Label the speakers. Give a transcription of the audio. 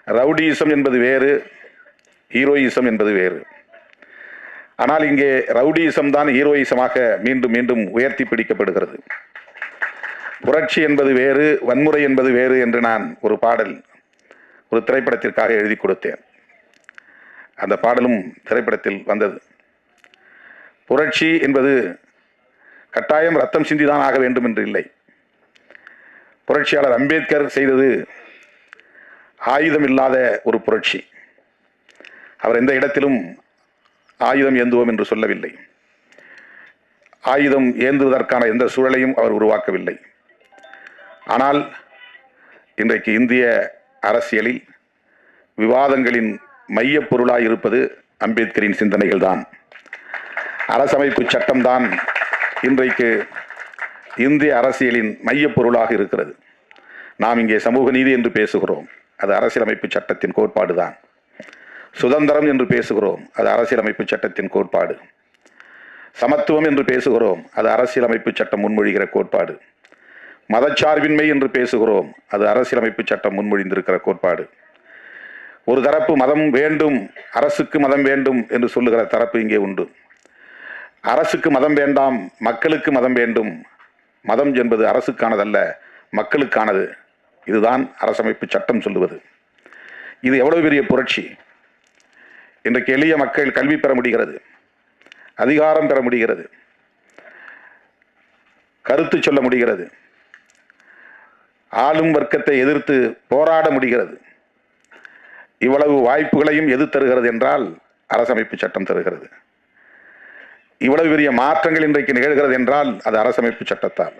Speaker 1: Rowdyism என்பது வேறு, heroism என்பது வேறு. ஆனால் இங்கே ரவுடியிசம் தான் ஹீரோயிசமாக மீண்டும் மீண்டும் உயர்த்தி பிடிக்கப்படுகிறது. புரட்சி என்பது வேறு, வன்முறை என்பது வேறு என்று நான் ஒரு பாடல் ஒரு திரைப்படத்திற்காக எழுதி கொடுத்தேன். அந்த பாடலும் திரைப்படத்தில் வந்தது. புரட்சி என்பது கட்டாயம் ரத்தம் சிந்திதான் ஆக வேண்டும் என்று இல்லை. புரட்சியாளர் அம்பேத்கர் செய்தது ஆயுதம் இல்லாத ஒரு புரட்சி. அவர் எந்த இடத்திலும் ஆயுதம் ஏந்துவோம் என்று சொல்லவில்லை. ஆயுதம் ஏந்துவதற்கான எந்த சூழலையும் அவர் உருவாக்கவில்லை. ஆனால் இன்றைக்கு இந்திய அரசியலில் விவாதங்களின் மையப் பொருளாய் இருப்பது அம்பேத்கரின் சிந்தனைகள் தான். அரசமைப்பு சட்டம்தான் இன்றைக்கு இந்திய அரசியலின் மையப் பொருளாக இருக்கிறது. நாம் இங்கே சமூக நீதி என்று பேசுகிறோம், அது அரசியலமைப்பு சட்டத்தின் கோட்பாடு தான். சுதந்திரம் என்று பேசுகிறோம், அது அரசியலமைப்பு சட்டத்தின் கோட்பாடு. சமத்துவம் என்று பேசுகிறோம், அது அரசியலமைப்பு சட்டம் முன்மொழிகிற கோட்பாடு. மதச்சார்பின்மை என்று பேசுகிறோம், அது அரசியலமைப்பு சட்டம் முன்மொழிந்திருக்கிற கோட்பாடு. ஒரு தரப்பு மதம் வேண்டும், அரசுக்கு மதம் வேண்டும் என்று சொல்லுகிற தரப்பு இங்கே உண்டு. அரசுக்கு மதம் வேண்டாம், மக்களுக்கு மதம் வேண்டும். மதம் என்பது அரசுக்கானதல்ல, மக்களுக்கானது. இதுதான் அரசமைப்பு சட்டம் சொல்லுவது. இது எவ்வளவு பெரிய புரட்சி! இன்றைக்கு எளிய மக்கள் கல்வி பெற முடிகிறது, அதிகாரம் பெற முடிகிறது, கருத்து சொல்ல முடிகிறது, ஆளும் வர்க்கத்தை எதிர்த்து போராட முடிகிறது. இவ்வளவு வாய்ப்புகளையும் எது தருகிறது என்றால் அரசமைப்பு சட்டம் தருகிறது. இவ்வளவு பெரிய மாற்றங்கள் இன்றைக்கு நிகழ்கிறது என்றால் அது அரசமைப்பு சட்டத்தால்.